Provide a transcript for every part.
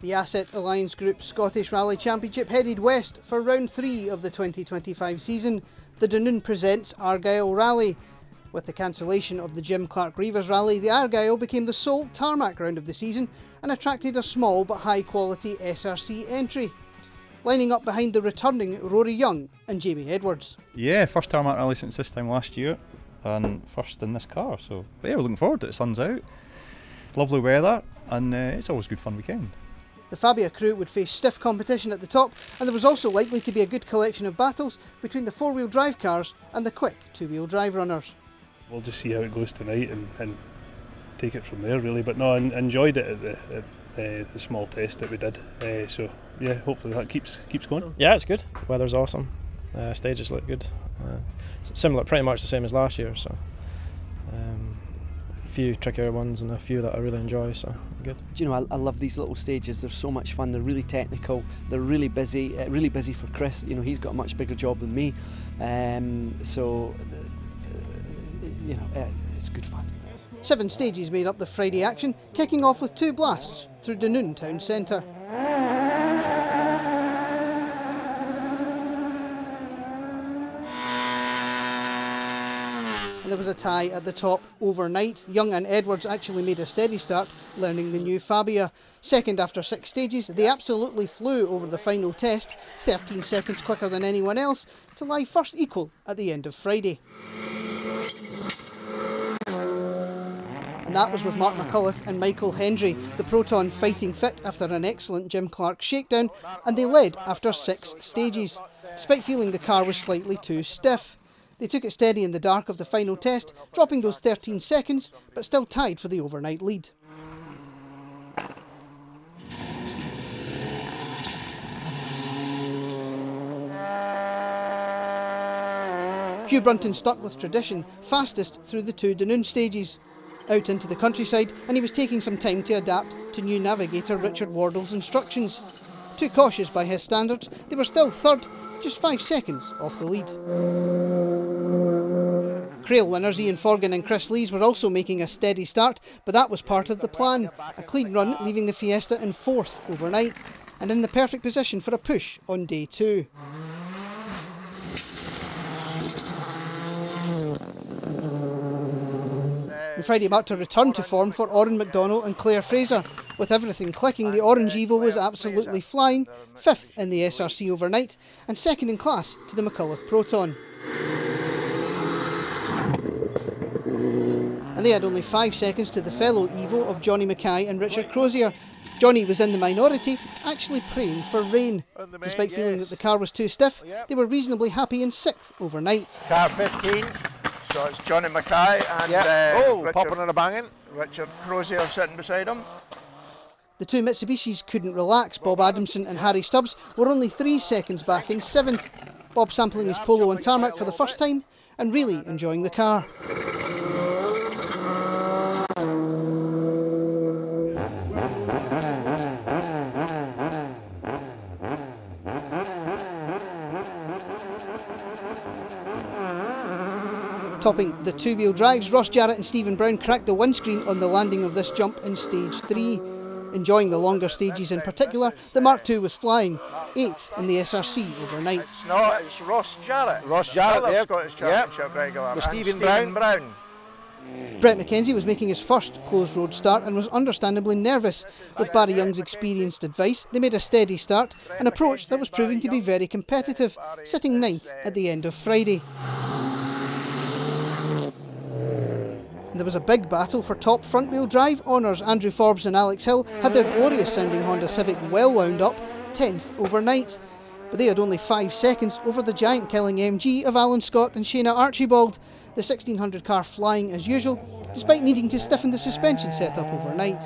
The Asset Alliance Group Scottish Rally Championship headed west for round 3 of the 2025 season. The Dunoon presents Argyll Rally. With the cancellation of the Jim Clark-Reivers Rally, the Argyll became the sole tarmac round of the season and attracted a small but high quality SRC entry. Lining up behind the returning Rory Young and Jamie Edwards. Yeah, first tarmac rally since this time last year and first in this car, so but yeah, we're looking forward to it. The sun's out, lovely weather, and it's always a good fun weekend. The Fabia crew would face stiff competition at the top, and there was also likely to be a good collection of battles between the four-wheel drive cars and the quick two-wheel drive runners. We'll just see how it goes tonight and take it from there really, but no, I enjoyed it at the small test that we did, so yeah, hopefully that keeps going. Yeah, it's good. Weather's awesome. Stages look good. Similar, pretty much the same as last year, so a few trickier ones and a few that I really enjoy, so good. Do you know, I love these little stages. They're so much fun. They're really technical. They're really busy for Chris. You know, he's got a much bigger job than me, so you know, it's good fun. 7 stages made up the Friday action, kicking off with 2 blasts through Dunoon town centre. And there was a tie at the top overnight. Young and Edwards actually made a steady start, learning the new Fabia. Second after 6 stages, they absolutely flew over the final test, 13 seconds quicker than anyone else, to lie first equal at the end of Friday. And that was with Mark McCulloch and Michael Hendry, the Proton fighting fit after an excellent Jim Clark shakedown, and they led after 6 stages, despite feeling the car was slightly too stiff. They took it steady in the dark of the final test, dropping those 13 seconds, but still tied for the overnight lead. Hugh Brunton stuck with tradition, fastest through the 2 Dunoon stages. Out into the countryside, and he was taking some time to adapt to new navigator Richard Wardle's instructions. Too cautious by his standards, they were still third, just 5 seconds off the lead. Crail winners Ian Forgan and Chris Lees were also making a steady start, but that was part of the plan. A clean run, leaving the Fiesta in 4th overnight, and in the perfect position for a push on day 2. And Friday marked a return to form for Oran McDonnell and Claire Fraser. With everything clicking, the Orange Evo was absolutely flying, 5th in the SRC overnight, and 2nd in class to the McCulloch Proton. And they had only 5 seconds to the fellow Evo of Johnny Mackay and Richard Crozier. Johnny was in the minority, actually praying for rain. Despite feeling that the car was too stiff, they were reasonably happy in 6th overnight. Car 15. So it's Johnny Mackay and popping and a banging. Richard Crozier sitting beside him. The 2 Mitsubishis couldn't relax. Bob Adamson and Harry Stubbs were only 3 seconds back in 7th. Bob sampling his Polo on tarmac for the first time and really enjoying the car. Topping the 2-wheel drives, Ross Jarrett and Stephen Brown cracked the windscreen on the landing of this jump in stage 3. Enjoying the longer stages in particular, the Mark II was flying, 8th in the SRC overnight. It's Ross Jarrett. Ross Jarrett there. Scottish Championship regular. With Stephen Brown. Brett McKenzie was making his first closed road start and was understandably nervous. With Barry Young's experienced advice, they made a steady start, an approach that was proving to be very competitive, sitting 9th at the end of Friday. There was a big battle for top front-wheel drive honours. Andrew Forbes and Alex Hill had their glorious-sounding Honda Civic well wound up, 10th overnight. But they had only 5 seconds over the giant-killing MG of Alan Scott and Shayna Archibald, the 1600 car flying as usual, despite needing to stiffen the suspension setup overnight.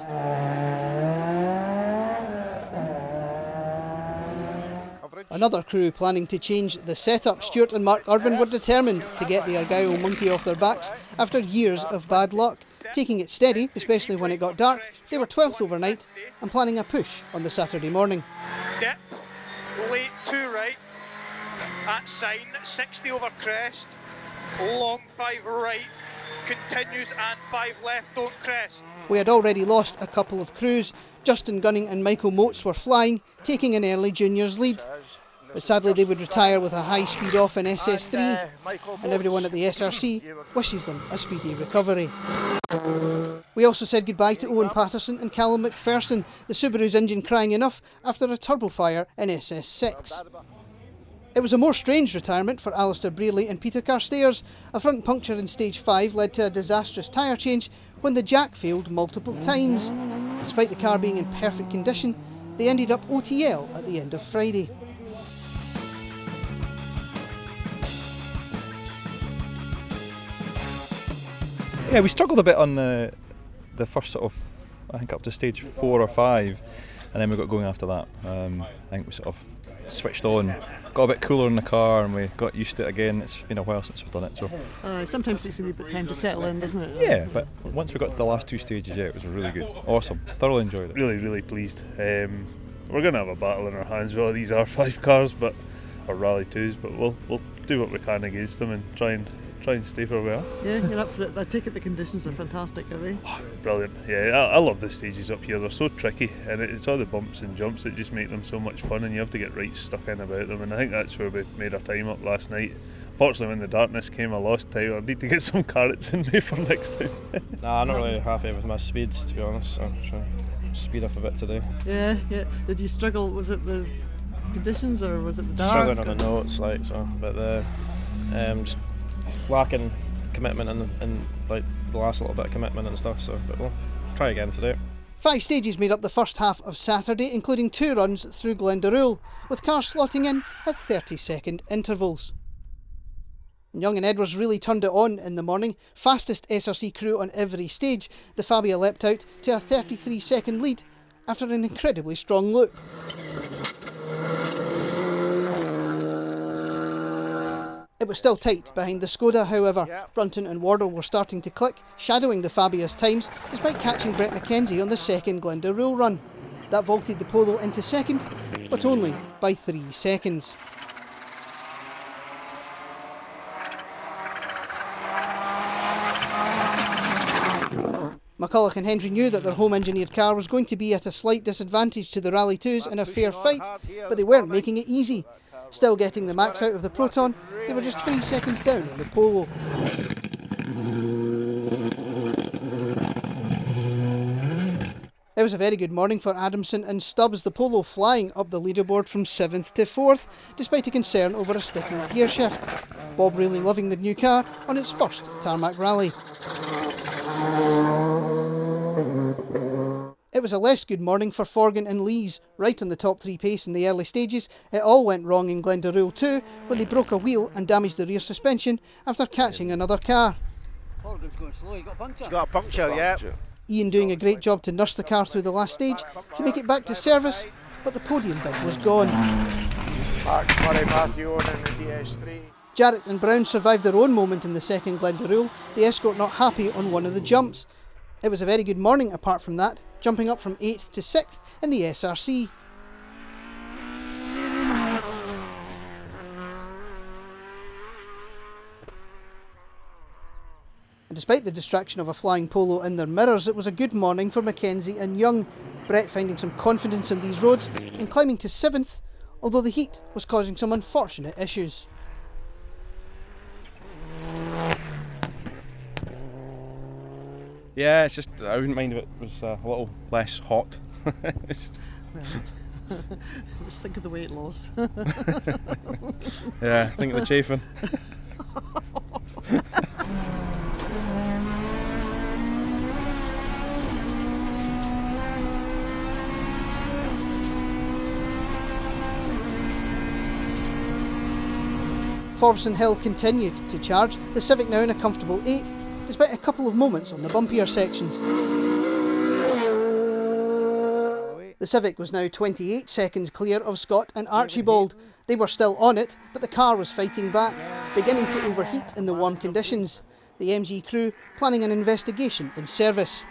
Another crew planning to change the setup, Stuart and Mark Irvin, were determined to get the Argyll monkey off their backs after years of bad luck. Taking it steady, especially when it got dark, they were 12th overnight and planning a push on the Saturday morning. Dip, late 2 right, at sign, 60 over crest, long 5 right, continues and 5 left, don't crest. We had already lost a couple of crews. Justin Gunning and Michael Motes were flying, taking an early juniors lead. But sadly they would retire with a high speed off in SS3, and everyone at the SRC wishes them a speedy recovery. We also said goodbye to Owen Patterson and Callum McPherson, the Subaru's engine crying enough after a turbo fire in SS6. It was a more strange retirement for Alistair Brearley and Peter Carstairs. A front puncture in stage 5 led to a disastrous tyre change when the jack failed multiple times. Despite the car being in perfect condition, they ended up OTL at the end of Friday. Yeah, we struggled a bit on the first sort of, I think up to stage 4 or 5, and then we got going after that. I think we sort of switched on, got a bit cooler in the car, and we got used to it again. It's been a while since we've done it, so. Sometimes it takes a wee bit of time to settle in, doesn't it? Yeah, but once we got to the last 2 stages, yeah, it was really good. Awesome. Thoroughly enjoyed it. Really pleased. We're going to have a battle in our hands. Well, these are 5 cars, but or Rally 2s, but we'll do what we can against them and try and stay where we are. Yeah, you're up for it. I take it the conditions are fantastic, are they? Brilliant. Yeah, I love the stages up here. They're so tricky, and it's all the bumps and jumps that just make them so much fun, and you have to get right stuck in about them, and I think that's where we made our time up last night. Fortunately, when the darkness came, I lost time. I need to get some carrots in me for next time. Nah, I'm not really happy with my speeds, to be honest, so I'm trying to speed up a bit today. Yeah. Did you struggle? Was it the conditions or was it the dark? Struggling on the notes, like, so, but the just lacking commitment and like the last little bit of commitment and stuff, so, but we'll try again today. 5 stages made up the first half of Saturday, including 2 runs through Glendaruel, with cars slotting in at 30-second intervals. Young and Edwards really turned it on in the morning. Fastest SRC crew on every stage, the Fabia leapt out to a 33-second lead after an incredibly strong loop. It was still tight behind the Skoda, however. Brunton and Wardle were starting to click, shadowing the Fabia's times, despite catching Brett McKenzie on the second Glendaruel run. That vaulted the Polo into second, but only by 3 seconds. McCulloch and Hendry knew that their home-engineered car was going to be at a slight disadvantage to the Rally 2s in a fair fight, but they weren't making it easy. Still getting the max out of the Proton, they were just 3 seconds down on the Polo. It was a very good morning for Adamson and Stubbs, the Polo flying up the leaderboard from 7th to 4th, despite a concern over a sticking gear shift. Bob really loving the new car on its first tarmac rally. It was a less good morning for Forgan and Lees. Right on the top 3 pace in the early stages, it all went wrong in Glendaruel 2 when they broke a wheel and damaged the rear suspension after catching another car. Forgan's going slow, he's got a puncture, yeah. Ian doing a great job to nurse the car through the last stage to make it back to service, but the podium bid was gone. Mark Murray, Matthew Owen in the DS3. Jarrett and Brown survived their own moment in the second Glendaruel, the Escort not happy on one of the jumps. It was a very good morning apart from that, jumping up from 8th to 6th in the SRC. And despite the distraction of a flying Polo in their mirrors, it was a good morning for Mackenzie and Young. Brett finding some confidence in these roads and climbing to 7th, although the heat was causing some unfortunate issues. Yeah, it's just, I wouldn't mind if it was a little less hot. Just think of the weight loss. Yeah, think of the chafing. Forbes Hill continued to charge, the Civic now in a comfortable 8th, despite a couple of moments on the bumpier sections. The Civic was now 28 seconds clear of Scott and Archibald. They were still on it, but the car was fighting back, beginning to overheat in the warm conditions. The MG crew planning an investigation in service.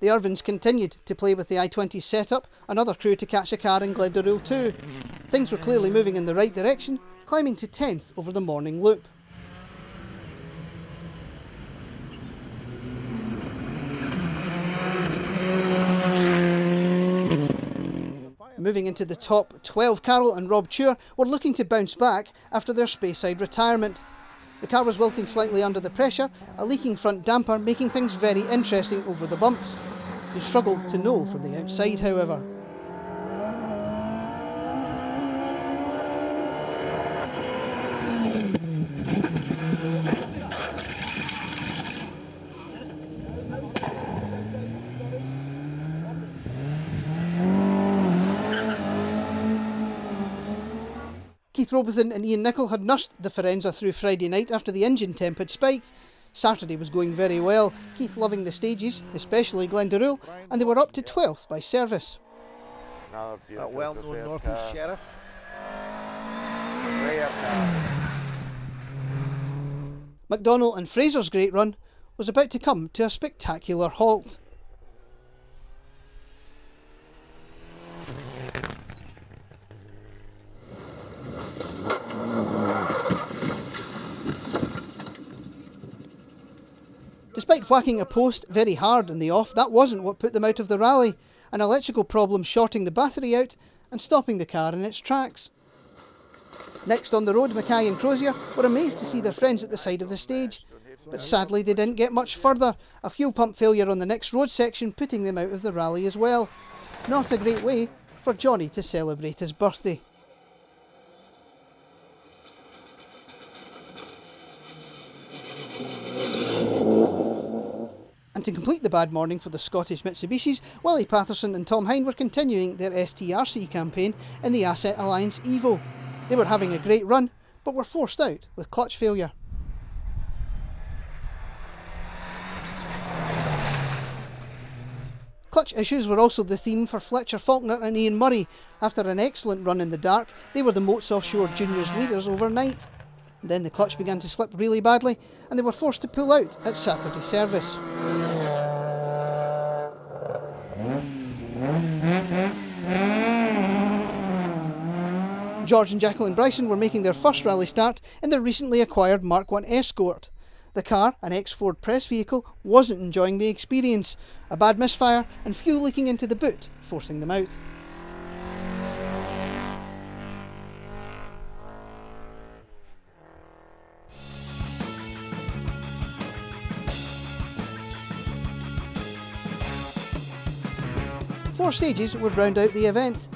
The Irvins continued to play with the I-20 setup, another crew to catch a car in Glendaruel too. Things were clearly moving in the right direction, climbing to 10th over the morning loop. Moving into the top 12, Carol and Rob Chur were looking to bounce back after their Speyside retirement. The car was wilting slightly under the pressure, a leaking front damper making things very interesting over the bumps. They struggled to know from the outside, however. Keith Robertson and Ian Nichol had nursed the Firenze through Friday night after the engine temp had spiked. Saturday was going very well, Keith loving the stages, especially Glendaruel, and they were up to 12th by service. That well-known North East Sheriff. McDonnell and Fraser's great run was about to come to a spectacular halt. Despite whacking a post very hard in the off, that wasn't what put them out of the rally. An electrical problem shorting the battery out and stopping the car in its tracks. Next on the road, Mackay and Crozier were amazed to see their friends at the side of the stage. But sadly they didn't get much further, a fuel pump failure on the next road section putting them out of the rally as well. Not a great way for Johnny to celebrate his birthday. And to complete the bad morning for the Scottish Mitsubishis, Willie Patterson and Tom Hine were continuing their STRC campaign in the Asset Alliance Evo. They were having a great run, but were forced out with clutch failure. Clutch issues were also the theme for Fletcher Faulkner and Ian Murray. After an excellent run in the dark, they were the Moats Offshore Juniors leaders overnight. Then the clutch began to slip really badly and they were forced to pull out at Saturday service. George and Jacqueline Bryson were making their first rally start in their recently acquired Mark I Escort. The car, an ex-Ford press vehicle, wasn't enjoying the experience. A bad misfire and fuel leaking into the boot, forcing them out. Four stages would round out the event.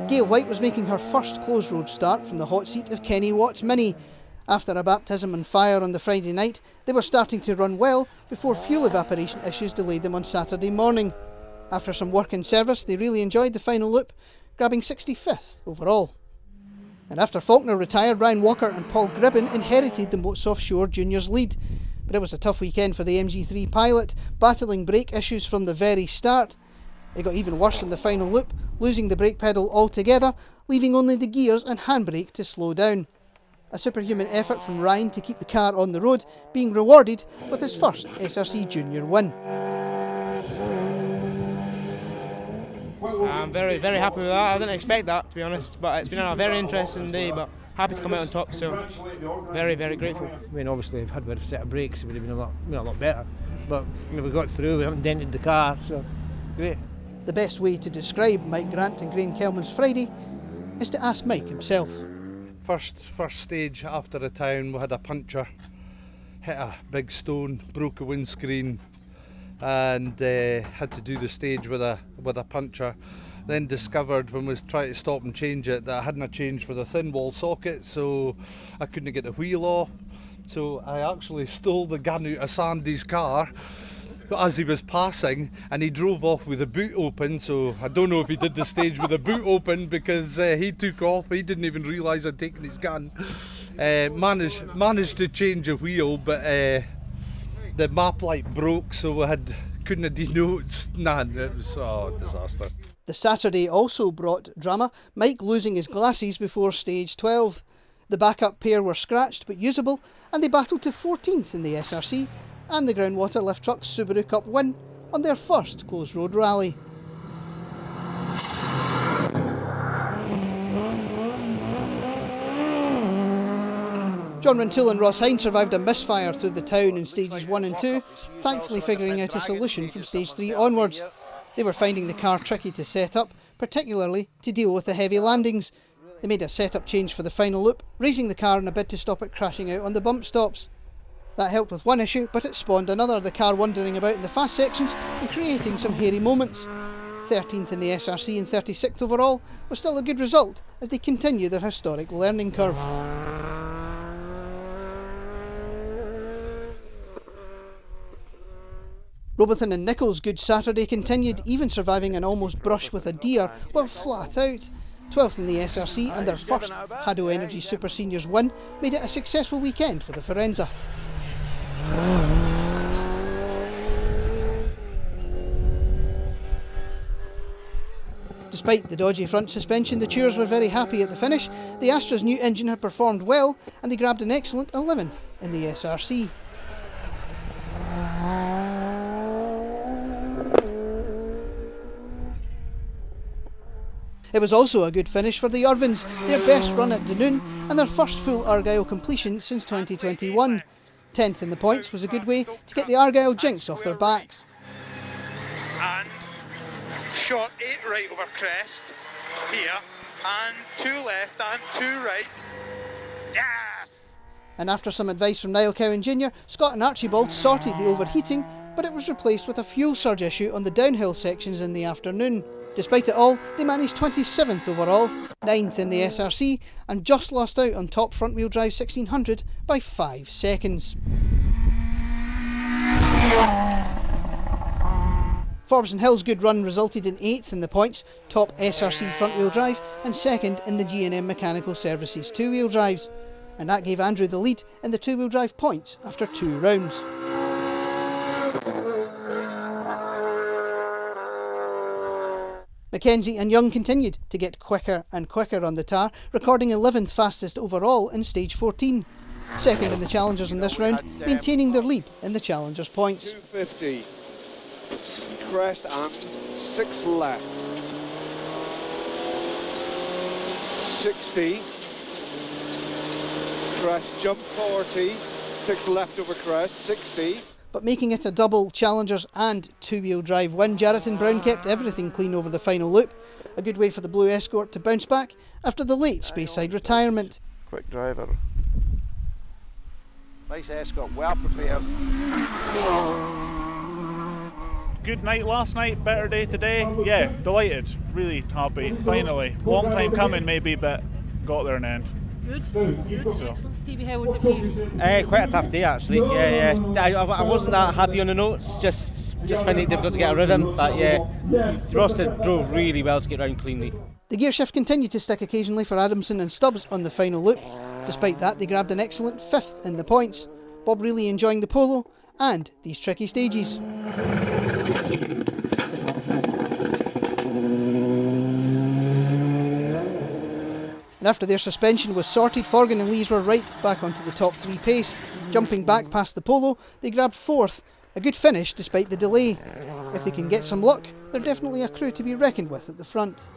Gail White was making her first closed road start from the hot seat of Kenny Watt's Mini. After a baptism on fire on the Friday night, they were starting to run well before fuel evaporation issues delayed them on Saturday morning. After some work in service, they really enjoyed the final loop, grabbing 65th overall. And after Faulkner retired, Ryan Walker and Paul Gribben inherited the Moats Offshore Juniors lead. But it was a tough weekend for the MG3 pilot, battling brake issues from the very start. It got even worse in the final loop, losing the brake pedal altogether, leaving only the gears and handbrake to slow down. A superhuman effort from Ryan to keep the car on the road, being rewarded with his first SRC Junior win. I'm very, very happy with that. I didn't expect that, to be honest, but it's been a very interesting day, but happy to come out on top, so very, very grateful. I mean, obviously, if we had a set of brakes, it would have been a lot better, but we got through, we haven't dented the car, so great. The best way to describe Mike Grant and Graham Kelman's Friday is to ask Mike himself. First stage after the town, we had a puncture, hit a big stone, broke a windscreen, and had to do the stage with a puncture. Then discovered when we was trying to stop and change it that I hadn't changed for the thin wall socket, so I couldn't get the wheel off. So I actually stole the gun out of Sandy's car as he was passing, and he drove off with the boot open. So I don't know if he did the stage with the boot open because he took off. He didn't even realise I'd taken his gun. Managed to change a wheel, but the map light broke, so we couldn't have denotes. It was a disaster. The Saturday also brought drama, Mike losing his glasses before stage 12. The backup pair were scratched but usable, and they battled to 14th in the SRC and the Groundwater Lift Trucks Subaru Cup win on their first closed road rally. John Rintoul and Ross Hine survived a misfire through the town in stages 1 and 2, thankfully figuring out a solution from stage 3 onwards. They were finding the car tricky to set up, particularly to deal with the heavy landings. They made a setup change for the final loop, raising the car in a bid to stop it crashing out on the bump stops. That helped with one issue, but it spawned another, the car wandering about in the fast sections and creating some hairy moments. 13th in the SRC and 36th overall was still a good result as they continue their historic learning curve. Robertson and Nichols' good Saturday continued, even surviving an almost brush with a deer while flat out. 12th in the SRC and their first Haddo Energy Super Seniors win made it a successful weekend for the Forenza. Despite the dodgy front suspension, the Tours were very happy at the finish. The Astra's new engine had performed well and they grabbed an excellent 11th in the SRC. It was also a good finish for the Irvins, their best run at Dunoon and their first full Argyll completion since 2021. 10th in the points was a good way to get the Argyll jinx off their backs. And short 8 right over crest, here, and 2 left and 2 right. Yes! And after some advice from Niall Cowan Jr., Scott and Archibald sorted the overheating, but it was replaced with a fuel surge issue on the downhill sections in the afternoon. Despite it all, they managed 27th overall, 9th in the SRC, and just lost out on top front-wheel drive 1600 by 5 seconds. Forbes and Hill's good run resulted in 8th in the points, top SRC front-wheel drive, and 2nd in the G&M Mechanical Services two-wheel drives. And that gave Andrew the lead in the two-wheel drive points after 2 rounds. Mackenzie and Young continued to get quicker and quicker on the tar, recording 11th fastest overall in stage 14. Second in the Challengers in this round, maintaining their lead in the Challengers points. 250, crest and 6 left. 60, crest jump 40, 6 left over crest, 60. But making it a double Challengers and two-wheel drive win, Jarrett and Brown kept everything clean over the final loop. A good way for the Blue Escort to bounce back after the late Speyside retirement. Quick driver. Nice Escort, well prepared. Good night last night, better day today. Yeah, delighted, really happy, finally. Long time coming maybe, but got there in the end. Good, good. So. Excellent. Stevie, how was it for you? Quite a tough day actually. Yeah. I wasn't that happy on the notes. Just finding it difficult to get a rhythm. But yeah, Rosted drove really well to get round cleanly. The gear shift continued to stick occasionally for Adamson and Stubbs on the final loop. Despite that, they grabbed an excellent 5th in the points. Bob really enjoying the polo and these tricky stages. And after their suspension was sorted, Forgan and Lees were right back onto the top 3 pace. Jumping back past the polo, they grabbed 4th. A good finish despite the delay. If they can get some luck, they're definitely a crew to be reckoned with at the front.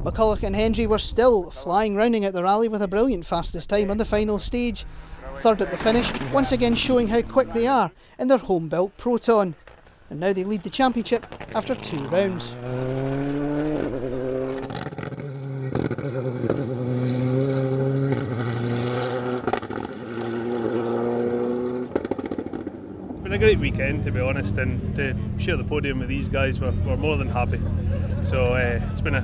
McCulloch and Hendry were still flying, rounding out the rally with a brilliant fastest time on the final stage. 3rd at the finish, once again showing how quick they are in their home-built Proton. And now they lead the championship after 2 rounds. Been a great weekend to be honest, and to share the podium with these guys, we're more than happy. So it's been a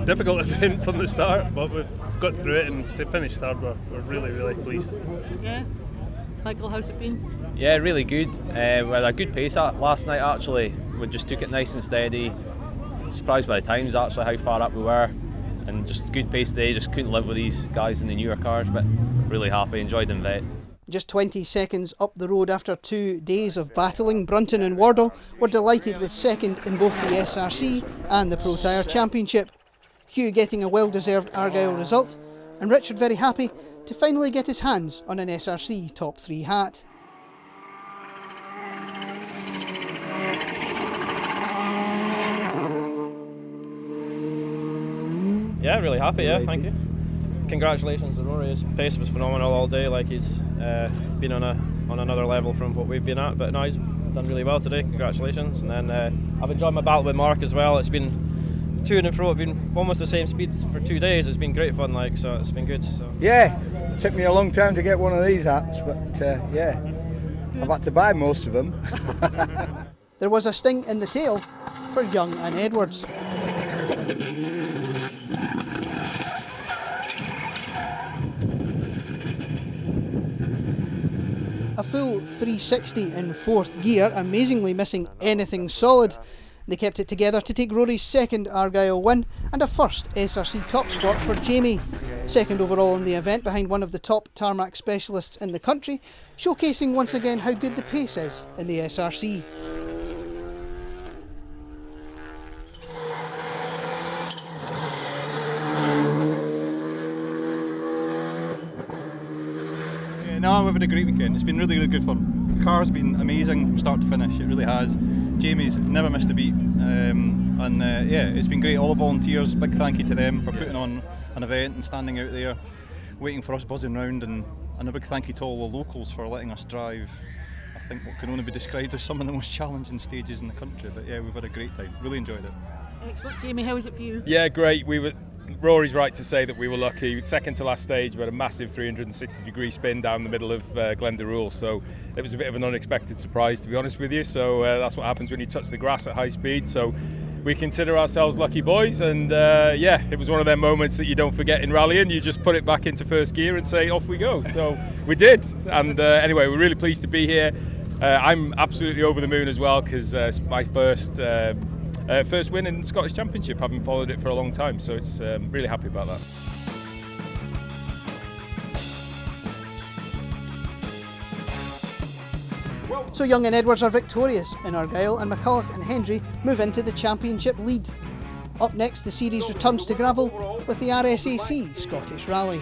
difficult event from the start, but we've got through it, and to finish 3rd we're really pleased. Yeah. Michael, how's it been? Yeah, really good. We had a good pace last night actually. We just took it nice and steady. Surprised by the times actually, how far up we were. And just good pace today, just couldn't live with these guys in the newer cars, but really happy, enjoyed them vet. Just 20 seconds up the road after 2 days of battling, Brunton and Wardle were delighted with second in both the SRC and the Pro Tyre Championship. Hugh getting a well-deserved Argyll result, and Richard very happy to finally get his hands on an SRC top 3 hat. Yeah, really happy, yeah, thank you. Congratulations to Rory, his pace was phenomenal all day, like he's been on another level from what we've been at, but no, he's done really well today, congratulations. And then I've enjoyed my battle with Mark as well. It's been to and fro, it's been almost the same speed for 2 days. It's been great fun, like, so it's been good. So. Yeah, it took me a long time to get one of these hats, but yeah, I've had to buy most of them. There was a sting in the tail for Young and Edwards. A full 360 in 4th gear, amazingly missing anything solid. They kept it together to take Rory's second Argyll win and a first SRC top spot for Jamie. Second overall in the event behind one of the top tarmac specialists in the country, showcasing once again how good the pace is in the SRC. No, we've had a great weekend. It's been really, really good fun. The car's been amazing from start to finish. It really has. Jamie's never missed a beat, yeah, it's been great. All the volunteers, big thank you to them for putting on an event and standing out there, waiting for us buzzing round, and a big thank you to all the locals for letting us drive. I think what can only be described as some of the most challenging stages in the country. But yeah, we've had a great time. Really enjoyed it. Excellent, Jamie. How was it for you? Yeah, great. Rory's right to say that we were lucky. Second to last stage, we had a massive 360-degree spin down the middle of Glendaruel, so it was a bit of an unexpected surprise, to be honest with you. So that's what happens when you touch the grass at high speed. So we consider ourselves lucky boys, and yeah, it was one of them moments that you don't forget in rallying. You just put it back into first gear and say, off we go. So we did, and anyway, we're really pleased to be here. I'm absolutely over the moon as well, because it's my first win in the Scottish Championship, having followed it for a long time, so it's really happy about that. So Young and Edwards are victorious in Argyll, and McCulloch and Hendry move into the championship lead. Up next, the series returns to gravel with the RSAC Scottish Rally.